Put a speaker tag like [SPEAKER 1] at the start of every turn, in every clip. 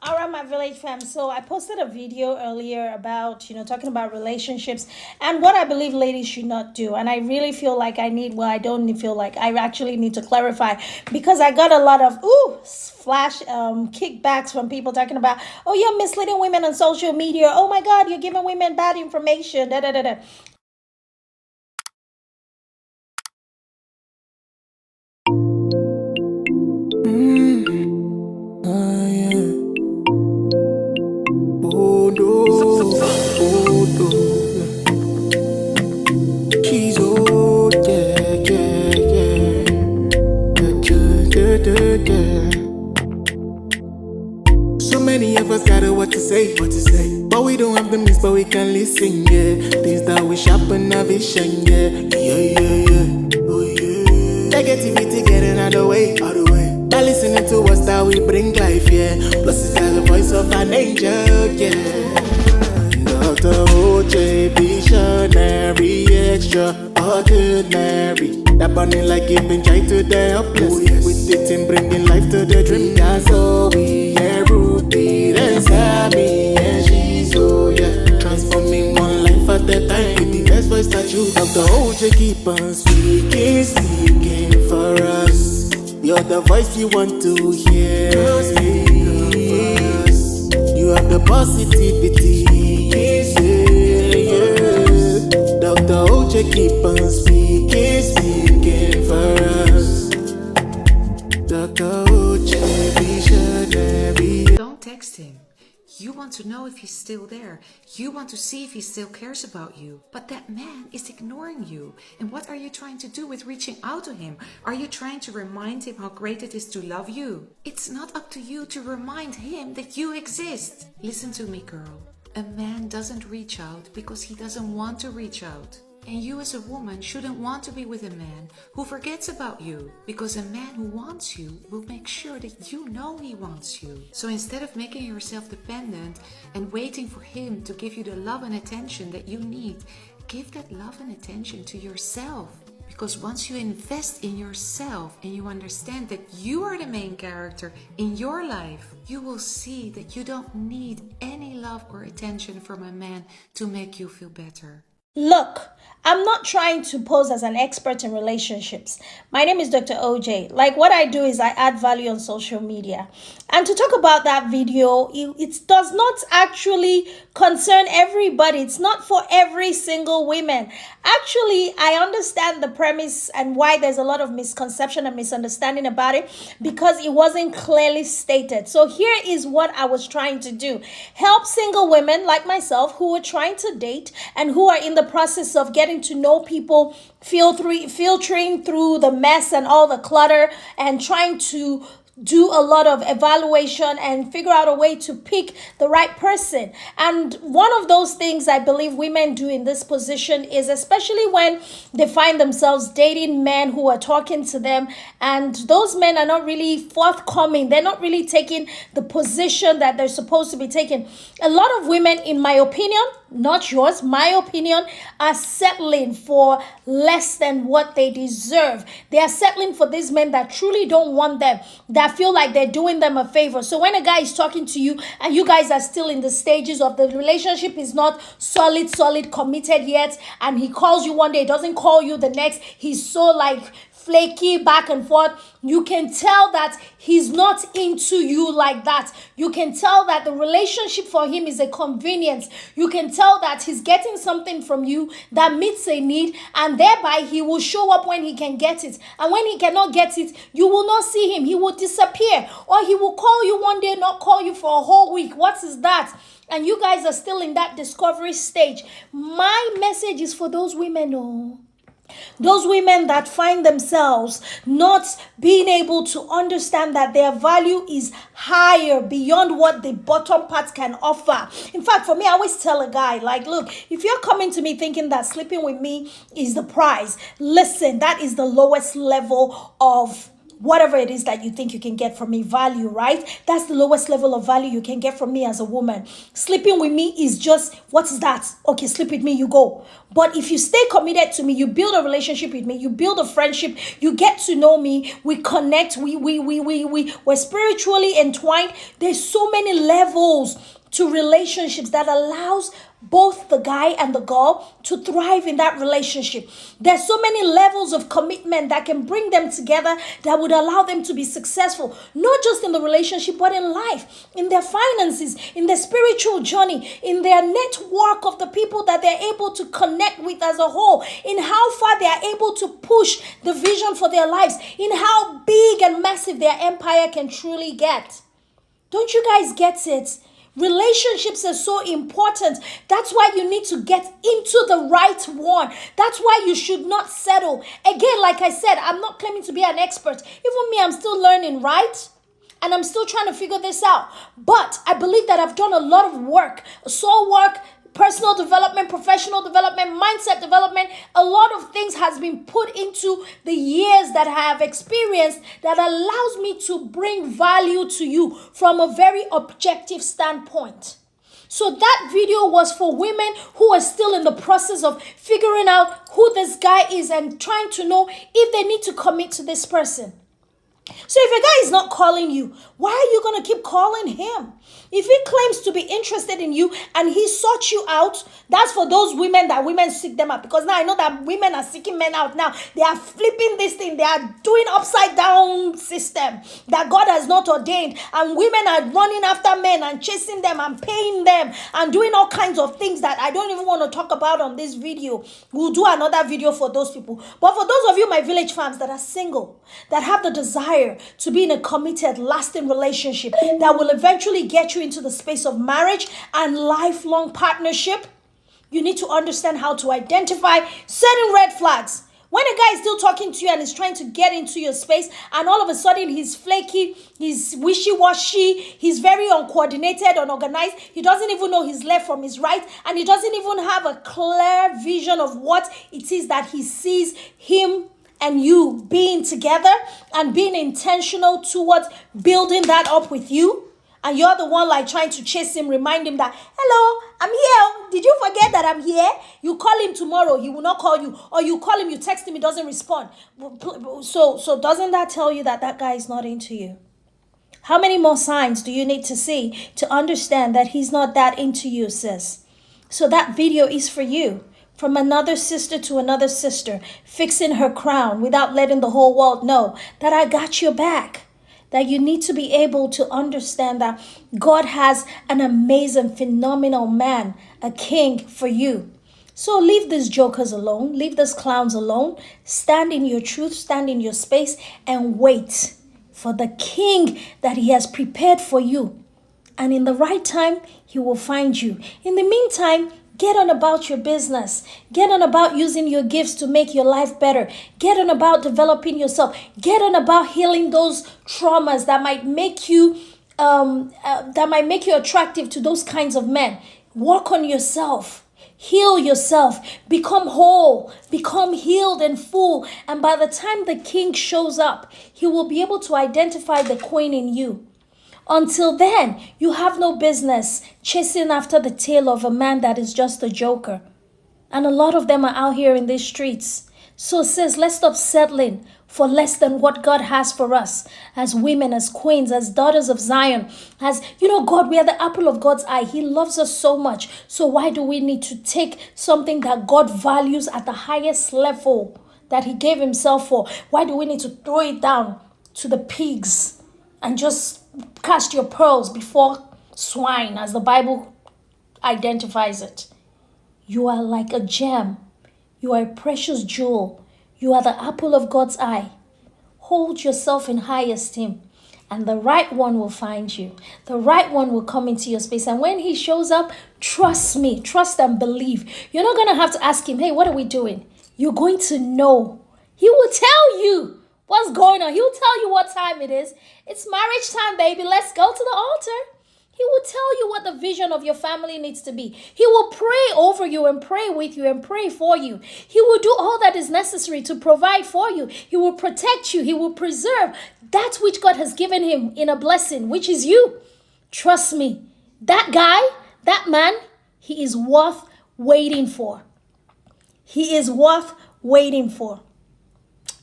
[SPEAKER 1] All right, my village fam. So I posted a video earlier about, talking about relationships and what I believe ladies should not do. And I really feel like I don't feel like I actually need to clarify because I got a lot of, flash kickbacks from people talking about, oh, you're misleading women on social media. Oh my God, you're giving women bad information. Da, da, da, da.
[SPEAKER 2] Yeah. Oh no, oh no. She's old, yeah, yeah, yeah. Yeah. So many of us got what to say, But we don't have the means, but we can listen, yeah. Things that we sharpen our vision, yeah. Yeah, yeah, yeah. Oh yeah. Negativity getting out of the way. By listening to us that we bring life, yeah. Plus it's got the voice of an angel, yeah. Dr. OJ, visionary, extraordinary. That burning like giving joy to the helpless. Oh, yes. With the team bringing life to the dream. That's all we yeah, Ruby, and Sammy, and she's oh yeah. Transforming one life at a time. With the best voice that you have. Dr. OJ, keep on speaking for us. You're the voice we want to hear. You have the positivity. Yeah. Dr. OJ, keep on speaking for us. Dr. OJ, visionary.
[SPEAKER 3] Don't text him. You want to know if he's still there. You want to see if he still cares about you. But that man is ignoring you. And what are you trying to do with reaching out to him? Are you trying to remind him how great it is to love you? It's not up to you to remind him that you exist. Listen to me, girl. A man doesn't reach out because he doesn't want to reach out. And you as a woman shouldn't want to be with a man who forgets about you, because a man who wants you will make sure that you know he wants you. So instead of making yourself dependent and waiting for him to give you the love and attention that you need, give that love and attention to yourself. Because once you invest in yourself and you understand that you are the main character in your life, you will see that you don't need any love or attention from a man to make you feel better.
[SPEAKER 1] Look, I'm not trying to pose as an expert in relationships. My name is Dr. OJ. Like, what I do is I add value on social media. And to talk about that video, it does not actually concern everybody. It's not for every single woman. Actually, I understand the premise and why there's a lot of misconception and misunderstanding about it, because it wasn't clearly stated. So here is what I was trying to do. Help single women like myself who are trying to date and who are in the process of getting to know people, filtering through the mess and all the clutter and trying to do a lot of evaluation and figure out a way to pick the right person. And one of those things I believe women do in this position is, especially when they find themselves dating men who are talking to them and those men are not really forthcoming, they're not really taking the position that they're supposed to be taking. A lot of women, in my opinion, not yours, my opinion, are settling for less than what they deserve. They are settling for these men that truly don't want them, that feel like they're doing them a favor. So when a guy is talking to you and you guys are still in the stages of the relationship is not solid, committed yet, and he calls you one day, doesn't call you the next, he's so like flaky back and forth, you can tell that he's not into you like that. You can tell that the relationship for him is a convenience. You can tell that he's getting something from you that meets a need, and thereby he will show up when he can get it. And when he cannot get it, you will not see him. He will disappear, or he will call you one day, not call you for a whole week. What is that? And you guys are still in that discovery stage. My message is for those women, those women that find themselves not being able to understand that their value is higher beyond what the bottom part can offer. In fact, for me, I always tell a guy, like, look, if you're coming to me thinking that sleeping with me is the prize, listen, that is the lowest level of whatever it is that you think you can get from me, value, right? That's the lowest level of value you can get from me as a woman. Sleeping with me is just, what is that? Okay, sleep with me, you go. But if you stay committed to me, you build a relationship with me, you build a friendship, you get to know me, we connect, we're spiritually entwined. There's so many levels to relationships that allows both the guy and the girl to thrive in that relationship. There's so many levels of commitment that can bring them together that would allow them to be successful, not just in the relationship, but in life, in their finances, in their spiritual journey, in their network of the people that they're able to connect with as a whole, in how far they are able to push the vision for their lives, in how big and massive their empire can truly get. Don't you guys get it? Relationships are so important. That's why you need to get into the right one. That's why you should not settle. Again, like I said, I'm not claiming to be an expert. Even me, I'm still learning, right? And I'm still trying to figure this out. But I believe that I've done a lot of work, soul work, personal development, professional development, mindset development. A lot of things has been put into the years that I have experienced that allows me to bring value to you from a very objective standpoint. So that video was for women who are still in the process of figuring out who this guy is and trying to know if they need to commit to this person. So if a guy is not calling you, why are you going to keep calling him? If he claims to be interested in you and he sought you out, that's for those women that women seek them out. Because now I know that women are seeking men out now. They are flipping this thing. They are doing upside down system that God has not ordained. And women are running after men and chasing them and paying them and doing all kinds of things that I don't even want to talk about on this video. We'll do another video for those people. But for those of you, my village fams that are single, that have the desire to be in a committed, lasting relationship that will eventually get you into the space of marriage and lifelong partnership, you need to understand how to identify certain red flags. When a guy is still talking to you and is trying to get into your space and all of a sudden he's flaky, he's wishy-washy, he's very uncoordinated, unorganized, he doesn't even know his left from his right, and he doesn't even have a clear vision of what it is that he sees him and you being together and being intentional towards building that up with you, and you're the one like trying to chase him, remind him that, hello, I'm here. Did you forget that I'm here? You call him tomorrow, he will not call you. Or you call him, you text him, he doesn't respond. So doesn't that tell you that that guy is not into you? How many more signs do you need to see to understand that he's not that into you, sis? So that video is for you. From another sister to another sister, fixing her crown without letting the whole world know that I got your back. That you need to be able to understand that God has an amazing, phenomenal man, a king for you. So leave these jokers alone, leave these clowns alone, stand in your truth, stand in your space, and wait for the king that he has prepared for you. And in the right time, he will find you. In the meantime, get on about your business. Get on about using your gifts to make your life better. Get on about developing yourself. Get on about healing those traumas that might make you attractive to those kinds of men. Work on yourself. Heal yourself. Become whole. Become healed and full. And by the time the king shows up, he will be able to identify the queen in you. Until then, you have no business chasing after the tail of a man that is just a joker. And a lot of them are out here in these streets. So sis, let's stop settling for less than what God has for us as women, as queens, as daughters of Zion. As, God, we are the apple of God's eye. He loves us so much. So why do we need to take something that God values at the highest level that he gave himself for? Why do we need to throw it down to the pigs and just cast your pearls before swine, as the Bible identifies it? You are like a gem. You are a precious jewel. You are the apple of God's eye. Hold yourself in high esteem, and the right one will find you. The right one will come into your space. And when he shows up, trust me, trust and believe. You're not going to have to ask him, hey, what are we doing? You're going to know. He will tell you what's going on. He'll tell you what time it is. It's marriage time, baby. Let's go to the altar. He will tell you what the vision of your family needs to be. He will pray over you and pray with you and pray for you. He will do all that is necessary to provide for you. He will protect you. He will preserve that which God has given him in a blessing, which is you. Trust me, that guy, that man, he is worth waiting for. He is worth waiting for.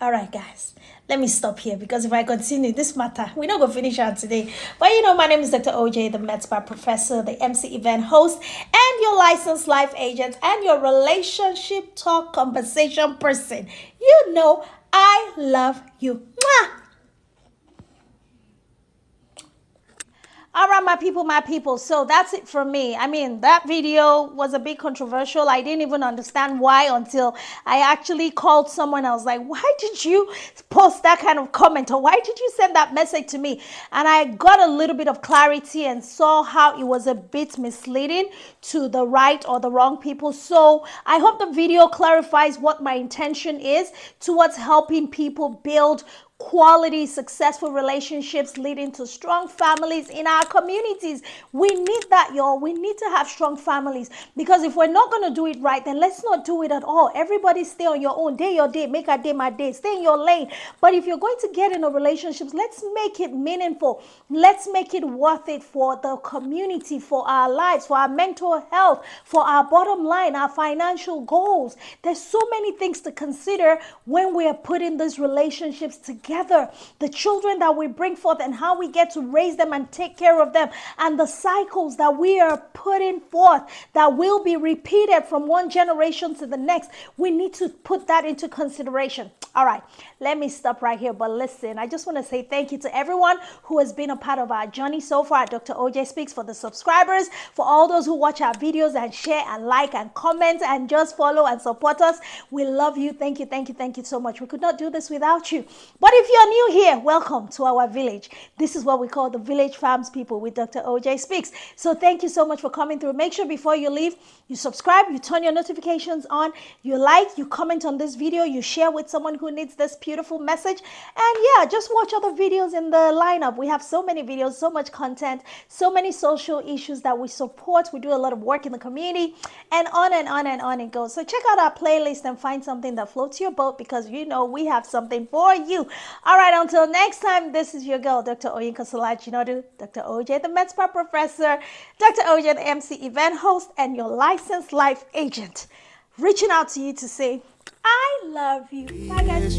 [SPEAKER 1] All right, guys, let me stop here because if I continue this matter, we're not going to finish out today. But my name is Dr. OJ, the Med Spa professor, the MC event host, and your licensed life agent, and your relationship talk conversation person. I love you. Mwah! All right, my people. So that's it from me. I mean, that video was a bit controversial. I didn't even understand why until I actually called someone. I was like, why did you post that kind of comment? Or why did you send that message to me? And I got a little bit of clarity and saw how it was a bit misleading to the right or the wrong people. So I hope the video clarifies what my intention is towards helping people build quality, successful relationships leading to strong families in our communities. We need that, y'all. We need to have strong families, because if we're not going to do it right, then let's not do it at all. Everybody stay on your own. Day your day, make a day my day. Stay in your lane. But if you're going to get in a relationship, let's make it meaningful. Let's make it worth it for the community, for our lives, for our mental health, for our bottom line, our financial goals. There's so many things to consider when we are putting these relationships together. The children that we bring forth and how we get to raise them and take care of them, and the cycles that we are putting forth that will be repeated from one generation to the next. We need to put that into consideration. All right, let me stop right here. But listen, I just want to say thank you to everyone who has been a part of our journey so far at Dr. OJ Speaks, for the subscribers, for all those who watch our videos and share and like and comment and just follow and support us. We love you. Thank you so much. We could not do this without you. But if you're new here, welcome to our village. This is what we call the Village Farms people with Dr. OJ Speaks. So thank you so much for coming through. Make sure before you leave, you subscribe, you turn your notifications on, you like, you comment on this video, you share with someone who needs this beautiful message. And yeah, just watch other videos in the lineup. We have so many videos, so much content, so many social issues that we support. We do a lot of work in the community, and on and on and on it goes. So check out our playlist and find something that floats your boat, because we have something for you. All right, until next time, this is your girl, Dr. Oyinkansola, Jinadu, Dr. OJ, the Med Spa professor, Dr. OJ, the MC event host, and your licensed life agent, reaching out to you to say, I love you. Bye, guys.